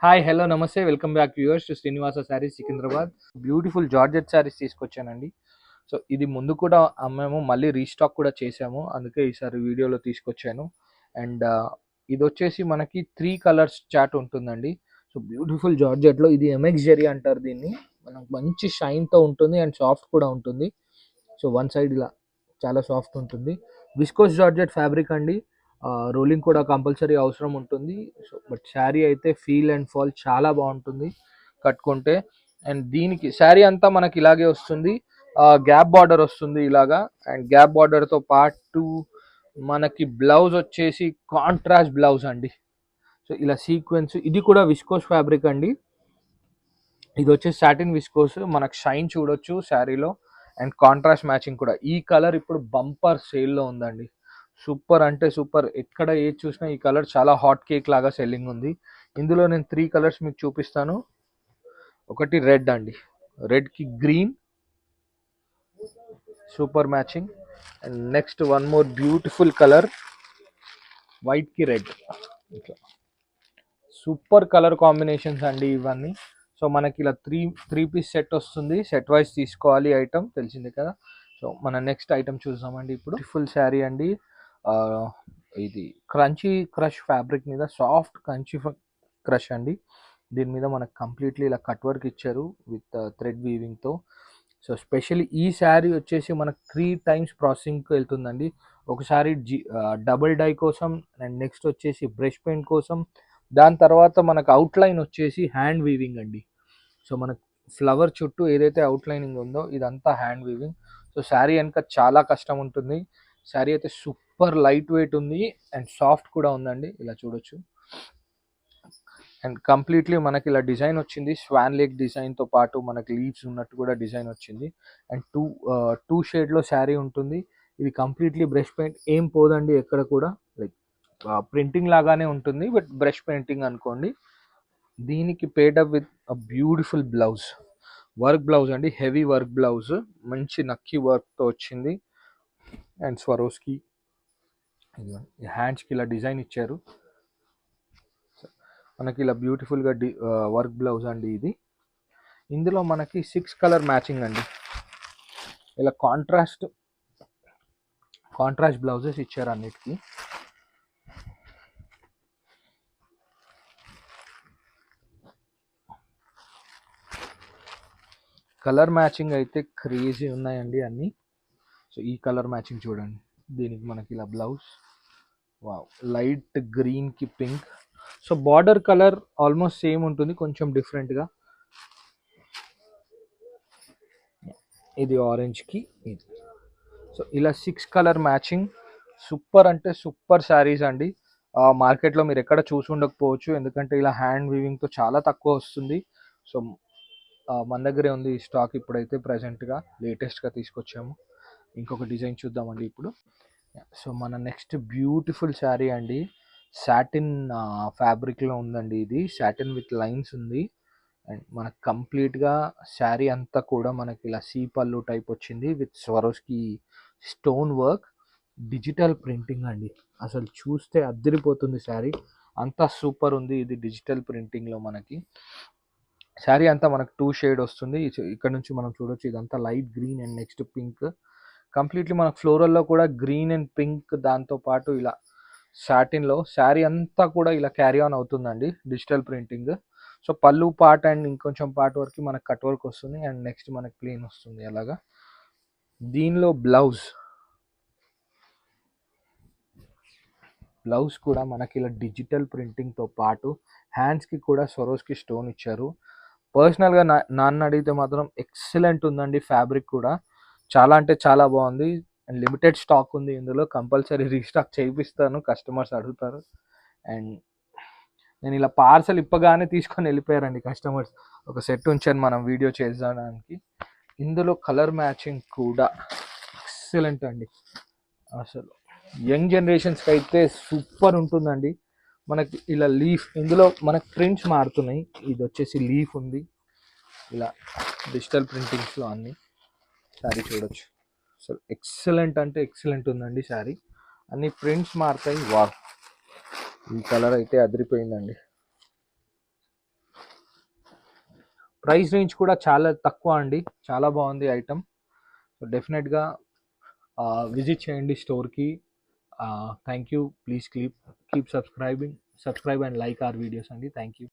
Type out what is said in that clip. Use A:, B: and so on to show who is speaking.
A: Hi hello నమస్తే welcome back viewers to Srinivasa sarees Secunderabad. Beautiful georgette sarees తీసుకొచ్చానండి. So ఇది ముందు కూడా అమ్మాము, మళ్ళీ రీస్టాక్ కూడా చేసాము, అందుకే ఈసారి వీడియోలో తీసుకొచ్చాను. అండ్ ఇది వచ్చేసి మనకి 3 కలర్స్ చాట్ ఉంటుందండి. సో బ్యూటిఫుల్ జార్జెట్లో ఇది ఎంఎక్స్ జెరీ అంటారు దీన్ని. మనకు మంచి షైన్తో ఉంటుంది అండ్ సాఫ్ట్ కూడా ఉంటుంది. సో వన్ సైడ్ ఇలా చాలా సాఫ్ట్ ఉంటుంది. విస్కోస్ జార్జెట్ ఫ్యాబ్రిక్ అండి. రోలింగ్ కూడా కంపల్సరీ అవసరం ఉంటుంది. సో బట్ శారీ అయితే ఫీల్ అండ్ ఫాల్ చాలా బాగుంటుంది కట్టుకుంటే. అండ్ దీనికి శారీ అంతా మనకి ఇలాగే వస్తుంది. గ్యాప్ బార్డర్ వస్తుంది ఇలాగా. అండ్ గ్యాప్ బార్డర్తో పాటు మనకి బ్లౌజ్ వచ్చేసి కాంట్రాస్ట్ బ్లౌజ్ అండి. సో ఇలా సీక్వెన్స్, ఇది కూడా విస్కోస్ ఫ్యాబ్రిక్ అండి. ఇది వచ్చేసి సాటిన్ విస్కోస్. మనకు షైన్ చూడొచ్చు శారీలో. అండ్ కాంట్రాస్ట్ మ్యాచింగ్ కూడా. ఈ కలర్ ఇప్పుడు బంపర్ సేల్లో ఉందండి. సూపర్ అంటే సూపర్. ఎక్కడ ఏది చూసినా ఈ కలర్ చాలా హాట్ కేక్ లాగా సెల్లింగ్ ఉంది. ఇందులో నేను 3 కలర్స్ మీకు చూపిస్తాను. ఒకటి రెడ్ అండి, రెడ్కి green, super matching. And next one more beautiful colour, వైట్కి రెడ్. సూపర్ కలర్ కాంబినేషన్స్ అండి ఇవన్నీ. సో మనకి ఇలా త్రీ పీస్ సెట్ వస్తుంది. సెట్ వైజ్ తీసుకోవాలి ఐటమ్, తెలిసిందే కదా. సో మన నెక్స్ట్ ఐటమ్ చూద్దామండి. ఇప్పుడు ఫుల్ శారీ అండి. ఇది క్రంచీ క్రష్ ఫ్యాబ్రిక్ మీద సాఫ్ట్ క్రంచీ క్రష్ అండి. దీని మీద మనకు కంప్లీట్లీ ఇలా కట్ వర్క్ ఇచ్చారు విత్ థ్రెడ్ వీవింగ్తో. సో స్పెషల్లీ ఈ శారీ వచ్చేసి మనకు 3 టైమ్స్ ప్రాసెసింగ్కి వెళ్తుందండి. ఒకసారి డబుల్ డై కోసం, అండ్ నెక్స్ట్ వచ్చేసి బ్రష్ పెయింట్ కోసం, దాని తర్వాత మనకు అవుట్లైన్ వచ్చేసి హ్యాండ్ వీవింగ్ అండి. సో మనకు ఫ్లవర్ చుట్టూ ఏదైతే అవుట్లైనింగ్ ఉందో ఇదంతా హ్యాండ్ వీవింగ్. సో శారీ వెనక చాలా కష్టం ఉంటుంది. శారీ అయితే సూపర్ లైట్ వెయిట్ ఉంది అండ్ సాఫ్ట్ కూడా ఉందండి. ఇలా చూడొచ్చు. అండ్ కంప్లీట్లీ మనకి ఇలా డిజైన్ వచ్చింది. స్వాన్ లేక్ డిజైన్తో పాటు మనకి లీవ్స్ ఉన్నట్టు కూడా డిజైన్ వచ్చింది. అండ్ టూ షేడ్లో శారీ ఉంటుంది. ఇది కంప్లీట్లీ బ్రష్ పెయింట్, ఏం పోదండి ఎక్కడ కూడా. లైక్ ప్రింటింగ్ లాగానే ఉంటుంది, బట్ బ్రష్ పెయింటింగ్ అనుకోండి. దీనికి paid-up with a beautiful blouse, work blouse అండి. హెవీ వర్క్ బ్లౌజ్, మంచి నక్కీ వర్క్తో వచ్చింది. అండ్ స్వరోస్కి హ్యాండ్స్కి ఇలా డిజైన్ ఇచ్చారు. మనకి ఇలా బ్యూటిఫుల్గా వర్క్ బ్లౌజ్ అండి ఇది. ఇందులో మనకి 6 కలర్ మ్యాచింగ్ అండి. ఇలా కాంట్రాస్ట్ బ్లౌజెస్ ఇచ్చారు అన్నిటికీ. కలర్ మ్యాచింగ్ అయితే క్రేజీ ఉన్నాయండి అన్నీ. సో ఈ కలర్ మ్యాచింగ్ చూడండి. దీనికి మనకి ఇలా బ్లౌజ్, వావ్, లైట్ గ్రీన్కి pink. So border colour almost same ఉంటుంది, కొంచెం డిఫరెంట్గా. ఇది ఆరెంజ్కి ఇది. సో ఇలా 6 కలర్ మ్యాచింగ్. సూపర్ అంటే సూపర్ శారీస్ అండి. మార్కెట్లో మీరు ఎక్కడ చూసి ఉండకపోవచ్చు, ఎందుకంటే ఇలా హ్యాండ్ వీవింగ్తో చాలా తక్కువ వస్తుంది. సో మన దగ్గరే ఉంది ఈ స్టాక్ ఇప్పుడైతే ప్రజెంట్గా లేటెస్ట్గా తీసుకొచ్చాము. ఇంకొక డిజైన్ చూద్దామండి ఇప్పుడు. సో మన నెక్స్ట్ బ్యూటిఫుల్ శారీ అండి. సాటిన్ ఫ్యాబ్రిక్లో ఉందండి. ఇది సాటిన్ విత్ లైన్స్ ఉంది. అండ్ మనకు కంప్లీట్గా శారీ అంతా కూడా మనకి ఇలా సీ పళ్ళు టైప్ వచ్చింది with Swarovski stone work, digital printing అండి. అసలు చూస్తే అద్దరిపోతుంది శారీ, అంతా సూపర్ ఉంది. ఇది డిజిటల్ ప్రింటింగ్లో మనకి శారీ అంతా మనకు 2 షేడ్ వస్తుంది. ఇక్కడ నుంచి మనం చూడొచ్చు, ఇదంతా light green and next pink. Completely మనకు ఫ్లోరల్లో కూడా గ్రీన్ అండ్ పింక్, దాంతోపాటు ఇలా సాటిన్లో శారీ అంతా కూడా ఇలా క్యారీ ఆన్ అవుతుందండి డిజిటల్ ప్రింటింగ్. సో పళ్ళు పార్ట్ అండ్ ఇంకొంచెం పార్ట్ వరకు మనకు కట్ వర్క్ వస్తుంది. అండ్ నెక్స్ట్ మనకి ప్లెయిన్ వస్తుంది అలాగా. దీనిలో బ్లౌజ్ కూడా మనకి ఇలా డిజిటల్ ప్రింటింగ్తో పాటు హ్యాండ్స్కి కూడా స్వరోస్కి స్టోన్ ఇచ్చారు. పర్సనల్గా నన్ను అడిగితే మాత్రం ఎక్సలెంట్ ఉందండి. ఫ్యాబ్రిక్ కూడా చాలా అంటే చాలా బాగుంది. అండ్ లిమిటెడ్ స్టాక్ ఉంది ఇందులో. కంపల్సరీ రీస్టాక్ చేయిస్తాను, కస్టమర్స్ అడుగుతారు. అండ్ నేను ఇలా పార్సల్ ఇప్పగానే తీసుకొని వెళ్ళిపోయారండి కస్టమర్స్. ఒక సెట్ ఉంచాను మనం వీడియో చేసడానికి. ఇందులో కలర్ మ్యాచింగ్ కూడా ఎక్సలెంట్ అండి. అసలు యంగ్ జనరేషన్స్కి అయితే సూపర్ ఉంటుందండి. మనకి ఇలా లీఫ్, ఇందులో మనకు ప్రింట్స్ మారుతున్నాయి. ఇది వచ్చేసి లీఫ్ ఉంది. ఇలా డిజిటల్ ప్రింటింగ్స్లో అన్ని శారీ చూడొచ్చు. అసలు ఎక్సలెంట్ అంటే ఎక్సలెంట్ ఉందండి శారీ. అన్ని ప్రింట్స్ మారుతాయి. వా, ఈ కలర్ అయితే అదిరిపోయిందండి. ప్రైస్ రేంజ్ కూడా చాలా తక్కువ అండి, చాలా బాగుంది ఐటమ్. సో డెఫినెట్గా విజిట్ చేయండి స్టోర్కి. Thank you. Please keep subscribe and like our videos అండి. Thank you.